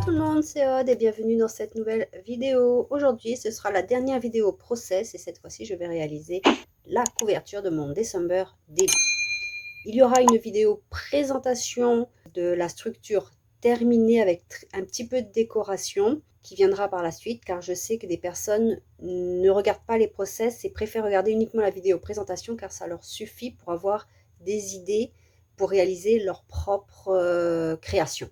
tout le monde, c'est Aude et bienvenue dans cette nouvelle vidéo. Aujourd'hui, ce sera la dernière vidéo process et cette fois-ci, je vais réaliser la couverture de mon December Daily. Il y aura une vidéo présentation de la structure terminée avec un petit peu de décoration qui viendra par la suite car je sais que des personnes ne regardent pas les process et préfèrent regarder uniquement la vidéo présentation car ça leur suffit pour avoir des idées pour réaliser leur propre création.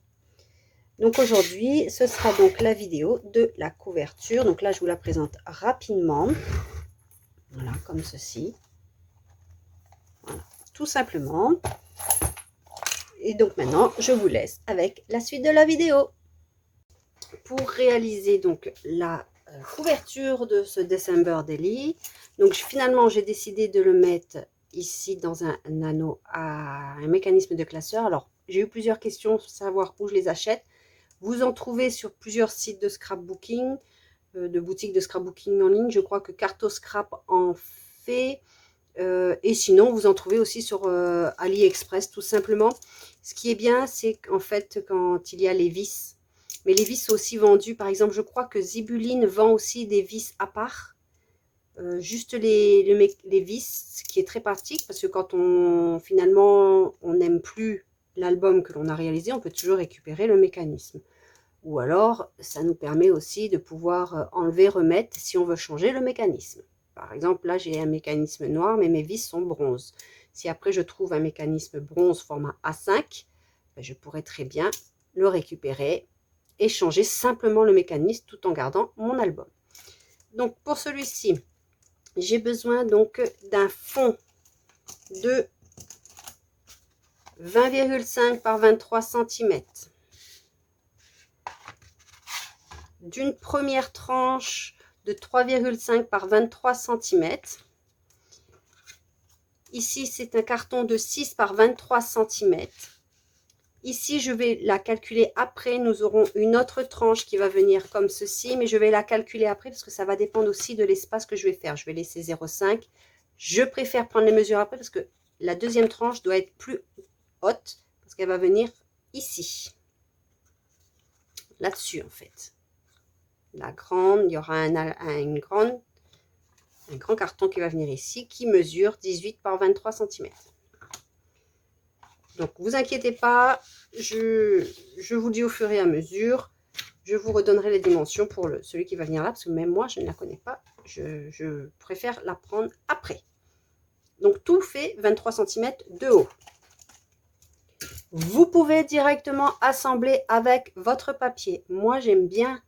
Donc aujourd'hui, ce sera donc la vidéo de la couverture. Donc là, je vous la présente rapidement. Voilà, comme ceci. Voilà, tout simplement. Et donc maintenant, je vous laisse avec la suite de la vidéo. Pour réaliser donc la couverture de ce December Daily, donc finalement, j'ai décidé de le mettre ici dans un anneau à un mécanisme de classeur. Alors, j'ai eu plusieurs questions pour savoir où je les achète. Vous en trouvez sur plusieurs sites de scrapbooking, de boutiques de scrapbooking en ligne. Je crois que Cartoscrap en fait. Et sinon, vous en trouvez aussi sur AliExpress, tout simplement. Ce qui est bien, c'est qu'en fait, quand il y a les vis, mais les vis sont aussi vendus. Par exemple, je crois que Zibuline vend aussi des vis à part. Juste les vis, ce qui est très pratique, parce que quand finalement, on n'aime plus l'album que l'on a réalisé, on peut toujours récupérer le mécanisme. Ou alors, ça nous permet aussi de pouvoir enlever, remettre si on veut changer le mécanisme. Par exemple, là, j'ai un mécanisme noir, mais mes vis sont bronze. Si après, je trouve un mécanisme bronze format A5, ben, je pourrais très bien le récupérer et changer simplement le mécanisme tout en gardant mon album. Donc, pour celui-ci, j'ai besoin donc d'un fond de 20,5 par 23 cm. D'une première tranche de 3,5 par 23 cm. Ici, c'est un carton de 6 par 23 cm. Ici, je vais la calculer après. Nous aurons une autre tranche qui va venir comme ceci, mais je vais la calculer après parce que ça va dépendre aussi de l'espace que je vais faire. Je vais laisser 0,5. Je préfère prendre les mesures après parce que la deuxième tranche doit être plus haute parce qu'elle va venir ici. Là-dessus, en fait. La grande, il y aura un grand carton qui va venir ici, qui mesure 18 par 23 cm. Donc, vous inquiétez pas, je vous dis au fur et à mesure, je vous redonnerai les dimensions pour celui qui va venir là, parce que même moi, je ne la connais pas, je préfère la prendre après. Donc, tout fait 23 cm de haut. Vous pouvez directement assembler avec votre papier. Moi, j'aime bien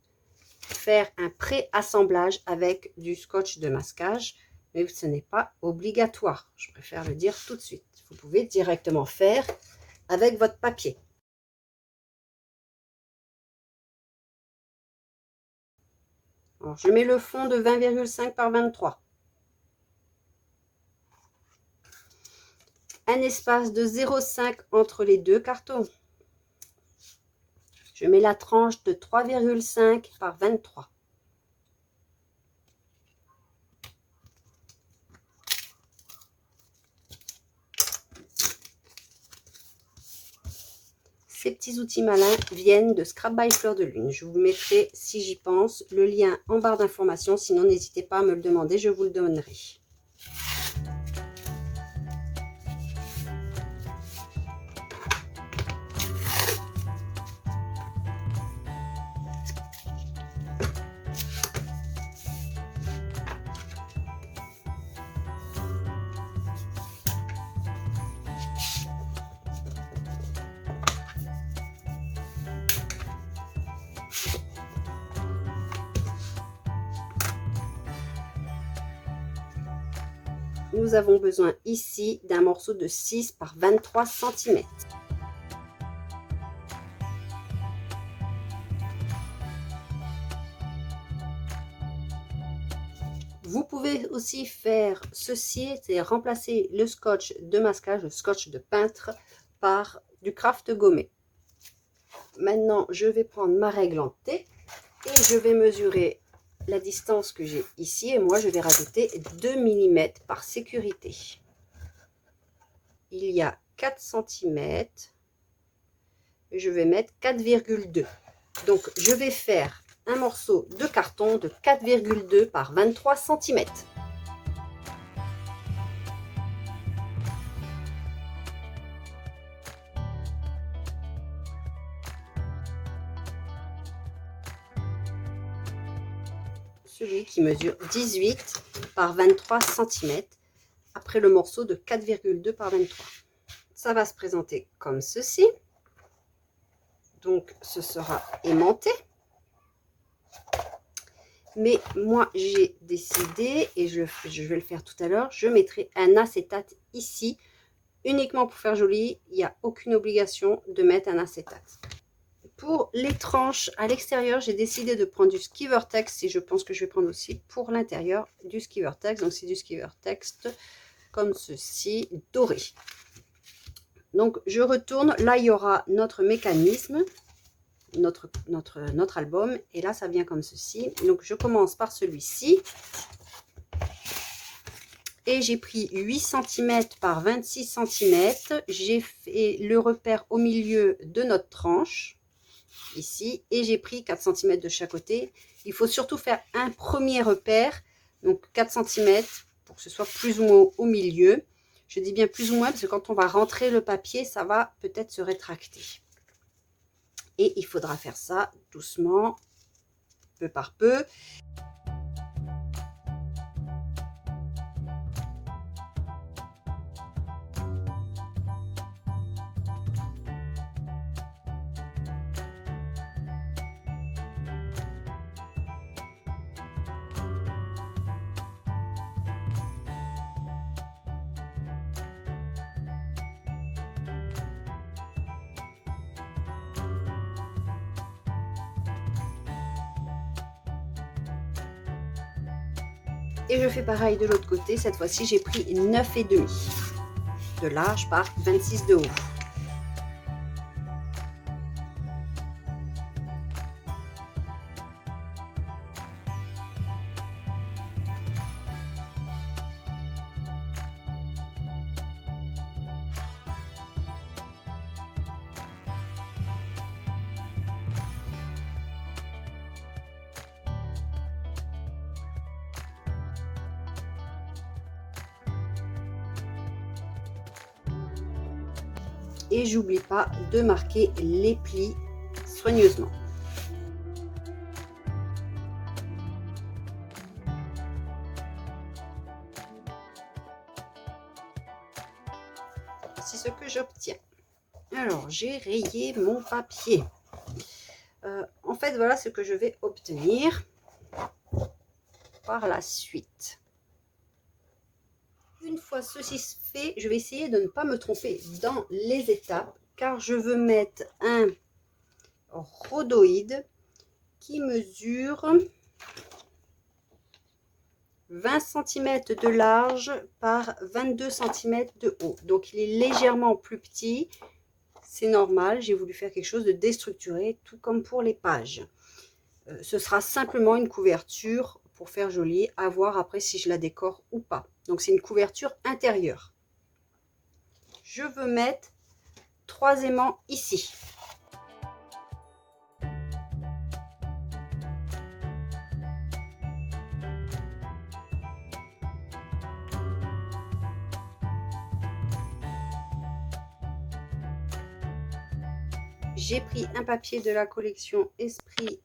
faire un pré-assemblage avec du scotch de masquage, mais ce n'est pas obligatoire. Je préfère le dire tout de suite. Vous pouvez directement faire avec votre papier. Alors, je mets le fond de 20,5 par 23. Un espace de 0,5 entre les deux cartons. Je mets la tranche de 3,5 par 23. Ces petits outils malins viennent de Scrap by Fleur de Lune. Je vous mettrai, si j'y pense, le lien en barre d'informations. Sinon, n'hésitez pas à me le demander, je vous le donnerai. Nous avons besoin ici d'un morceau de 6 par 23 cm. Vous pouvez aussi faire ceci, c'est remplacer le scotch de masquage, le scotch de peintre, par du craft gommé. Maintenant, je vais prendre ma règle en T et je vais mesurer la distance que j'ai ici. Et moi, je vais rajouter 2 mm par sécurité. Il y a 4 cm. Et je vais mettre 4,2. Donc, je vais faire un morceau de carton de 4,2 par 23 cm. Celui qui mesure 18 par 23 cm, après le morceau de 4,2 par 23. Ça va se présenter comme ceci. Donc, ce sera aimanté. Mais moi, j'ai décidé, et je vais le faire tout à l'heure, je mettrai un acétate ici, uniquement pour faire joli. Il n'y a aucune obligation de mettre un acétate. Pour les tranches à l'extérieur, j'ai décidé de prendre du Skivertex, et je pense que je vais prendre aussi pour l'intérieur du Skivertex. Donc, c'est du Skivertex comme ceci, doré. Donc, je retourne. Là, il y aura notre mécanisme. Notre album, et là ça vient comme ceci. Donc je commence par celui-ci et j'ai pris 8 cm par 26 cm. J'ai fait le repère au milieu de notre tranche ici et j'ai pris 4 cm de chaque côté. Il faut surtout faire un premier repère, donc 4 cm, pour que ce soit plus ou moins au milieu. Je dis bien plus ou moins parce que quand on va rentrer le papier, ça va peut-être se rétracter. Et il faudra faire ça doucement, peu par peu. Et je fais pareil de l'autre côté. Cette fois-ci, j'ai pris 9,5 de large par 26 de haut. Et j'oublie pas de marquer les plis soigneusement. Voici ce que j'obtiens. Alors, j'ai rayé mon papier. En fait, voilà ce que je vais obtenir par la suite. Une fois ceci fait, je vais essayer de ne pas me tromper dans les étapes, car je veux mettre un rhodoïde qui mesure 20 cm de large par 22 cm de haut. Donc, il est légèrement plus petit. C'est normal, j'ai voulu faire quelque chose de déstructuré, tout comme pour les pages. Ce sera simplement une couverture pour faire joli, à voir après si je la décore ou pas. Donc, c'est une couverture intérieure. Je veux mettre 3 aimants ici. J'ai pris un papier de la collection Esprit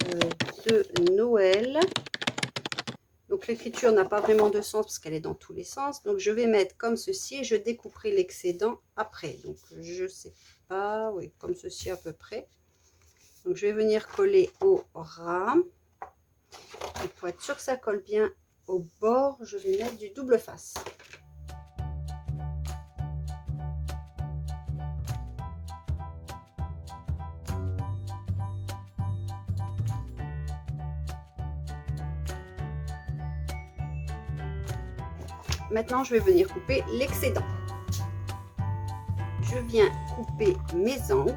de Noël. Donc l'écriture n'a pas vraiment de sens parce qu'elle est dans tous les sens. Donc je vais mettre comme ceci et je découperai l'excédent après. Donc je sais pas, oui, comme ceci à peu près. Donc je vais venir coller au ras. Et pour être sûr que ça colle bien au bord, je vais mettre du double face. Maintenant, je vais venir couper l'excédent. Je viens couper mes angles.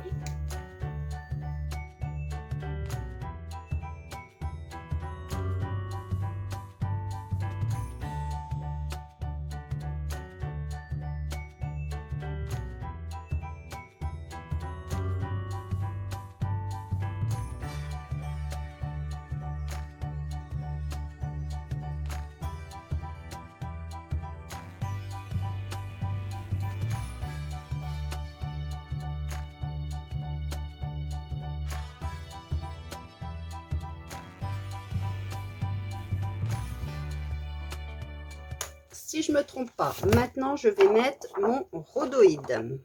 si je me trompe pas, maintenant je vais mettre mon rhodoïde.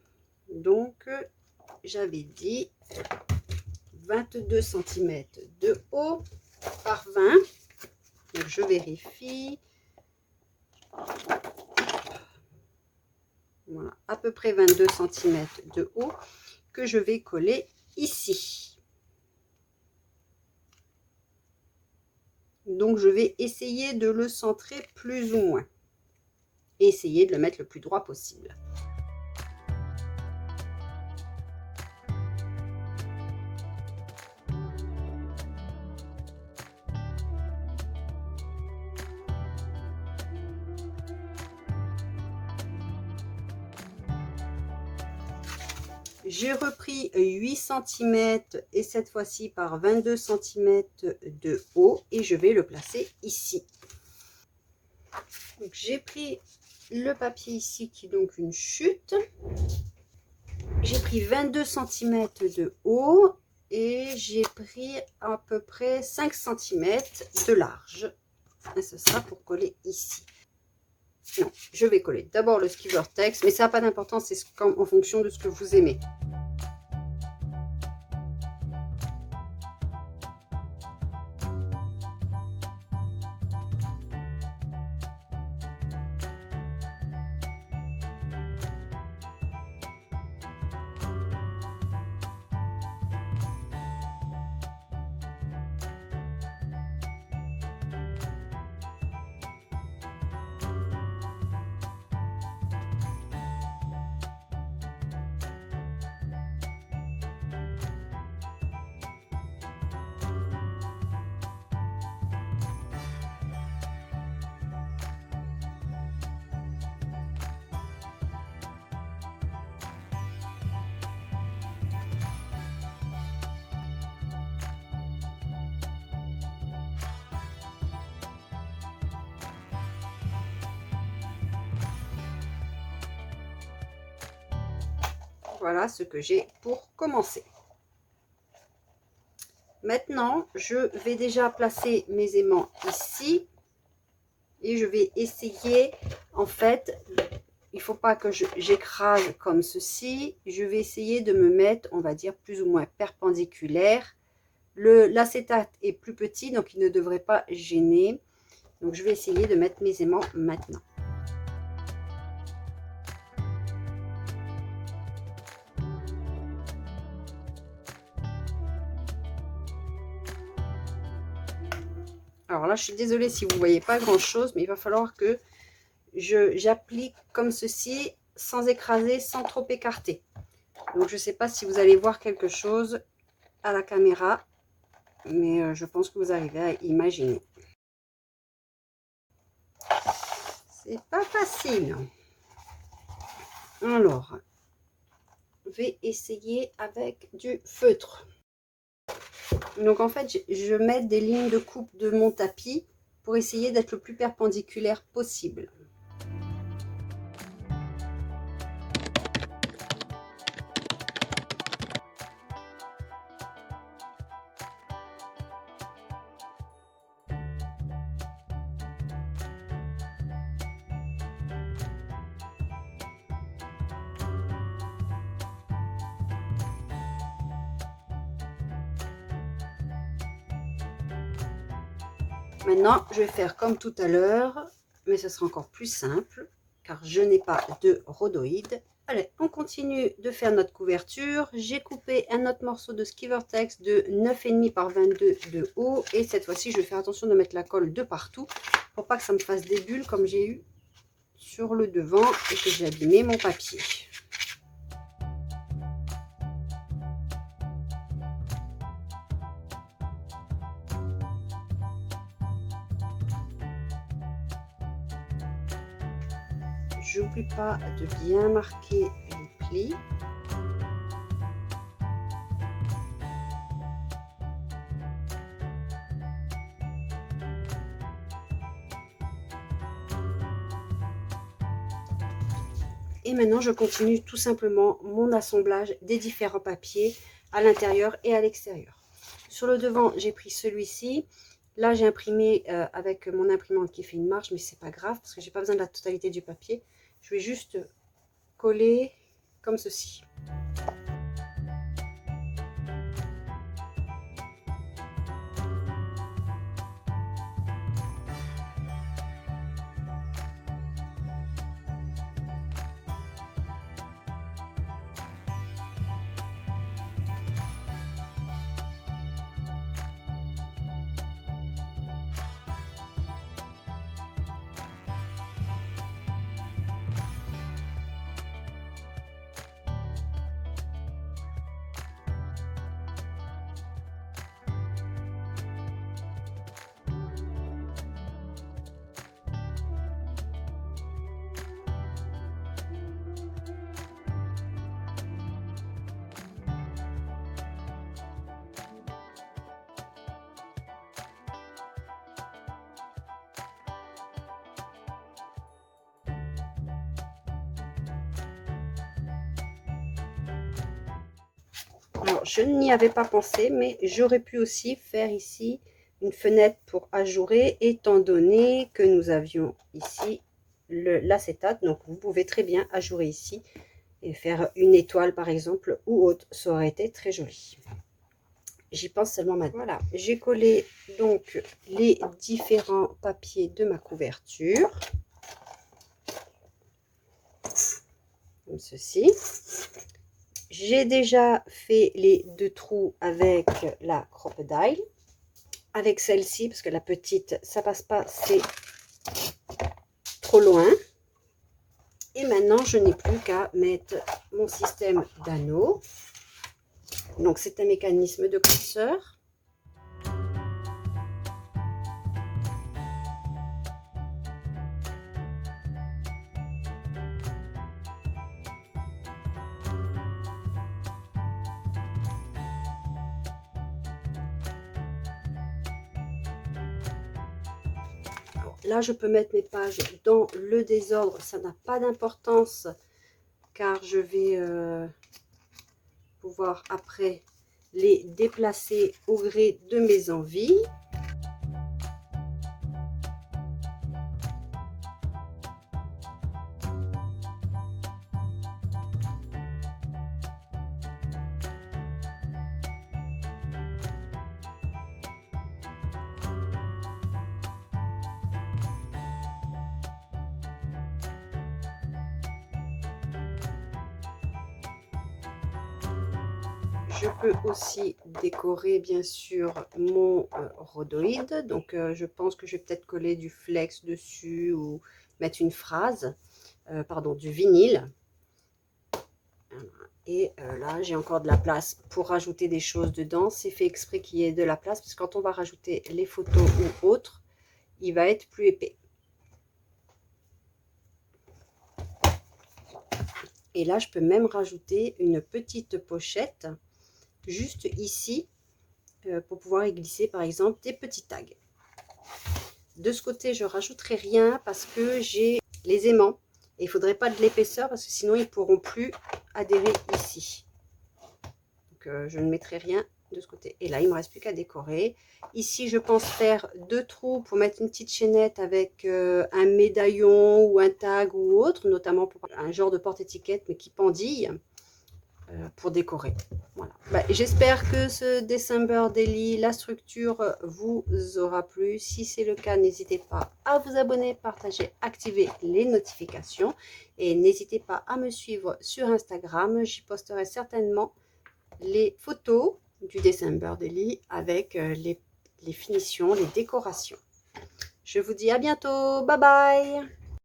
Donc, j'avais dit 22 cm de haut par 20. Donc, je vérifie. Voilà, à peu près 22 cm de haut que je vais coller ici. Donc, je vais essayer de le centrer plus ou moins. Et essayer de le mettre le plus droit possible. J'ai repris 8 cm et cette fois-ci par 22 cm de haut et je vais le placer ici. J'ai pris le papier ici qui est donc une chute. J'ai pris 22 cm de haut et j'ai pris à peu près 5 cm de large. Et ce sera pour coller ici. Non, je vais coller d'abord le Skivertex, mais ça n'a pas d'importance, c'est en fonction de ce que vous aimez. Voilà ce que j'ai pour commencer. Maintenant, je vais déjà placer mes aimants ici. Et je vais essayer, en fait, il ne faut pas que j'écrase comme ceci. Je vais essayer de me mettre, on va dire, plus ou moins perpendiculaire. L'acétate est plus petit, donc il ne devrait pas gêner. Donc, je vais essayer de mettre mes aimants maintenant. Alors là, je suis désolée si vous ne voyez pas grand-chose, mais il va falloir que j'applique comme ceci, sans écraser, sans trop écarter. Donc, je ne sais pas si vous allez voir quelque chose à la caméra, mais je pense que vous arrivez à imaginer. C'est pas facile. Alors, je vais essayer avec du feutre. Donc en fait, je mets des lignes de coupe de mon tapis pour essayer d'être le plus perpendiculaire possible. Maintenant, je vais faire comme tout à l'heure, mais ce sera encore plus simple, car je n'ai pas de rhodoïde. Allez, on continue de faire notre couverture. J'ai coupé un autre morceau de Skivertex de 9,5 par 22 de haut. Et cette fois-ci, je vais faire attention de mettre la colle de partout, pour pas que ça me fasse des bulles comme j'ai eu sur le devant et que j'ai abîmé mon papier. J'oublie pas de bien marquer les plis. Et maintenant, je continue tout simplement mon assemblage des différents papiers à l'intérieur et à l'extérieur. Sur le devant, j'ai pris celui-ci. Là, j'ai imprimé avec mon imprimante qui fait une marge, mais c'est pas grave parce que j'ai pas besoin de la totalité du papier. Je vais juste coller comme ceci. Alors, je n'y avais pas pensé, mais j'aurais pu aussi faire ici une fenêtre pour ajourer, étant donné que nous avions ici l'acétate. Donc, vous pouvez très bien ajourer ici et faire une étoile, par exemple, ou autre. Ça aurait été très joli. J'y pense seulement maintenant. Voilà, j'ai collé donc les différents papiers de ma couverture. Comme ceci. J'ai déjà fait les 2 trous avec la Crocodile. Avec celle-ci, parce que la petite, ça passe pas, c'est trop loin. Et maintenant, je n'ai plus qu'à mettre mon système d'anneaux. Donc, c'est un mécanisme de curseur. Là, je peux mettre mes pages dans le désordre. Ça n'a pas d'importance car je vais pouvoir après les déplacer au gré de mes envies. Je peux aussi décorer bien sûr mon rhodoïde. Donc je pense que je vais peut-être coller du flex dessus ou mettre une phrase, pardon, du vinyle. Et là, j'ai encore de la place pour rajouter des choses dedans. C'est fait exprès qu'il y ait de la place parce que quand on va rajouter les photos ou autres, il va être plus épais. Et là, je peux même rajouter une petite pochette juste ici pour pouvoir y glisser par exemple des petits tags. De ce côté, je rajouterai rien parce que j'ai les aimants et il ne faudrait pas de l'épaisseur parce que sinon ils ne pourront plus adhérer ici. Donc je ne mettrai rien de ce côté. Et là, il ne me reste plus qu'à décorer. Ici, je pense faire 2 trous pour mettre une petite chaînette avec un médaillon ou un tag ou autre, notamment pour un genre de porte-étiquette mais qui pendille. Pour décorer. Voilà. J'espère que ce December Daily, la structure vous aura plu. Si c'est le cas, n'hésitez pas à vous abonner, partager, activer les notifications. Et n'hésitez pas à me suivre sur Instagram. J'y posterai certainement les photos du December Daily avec les finitions, les décorations. Je vous dis à bientôt. Bye bye!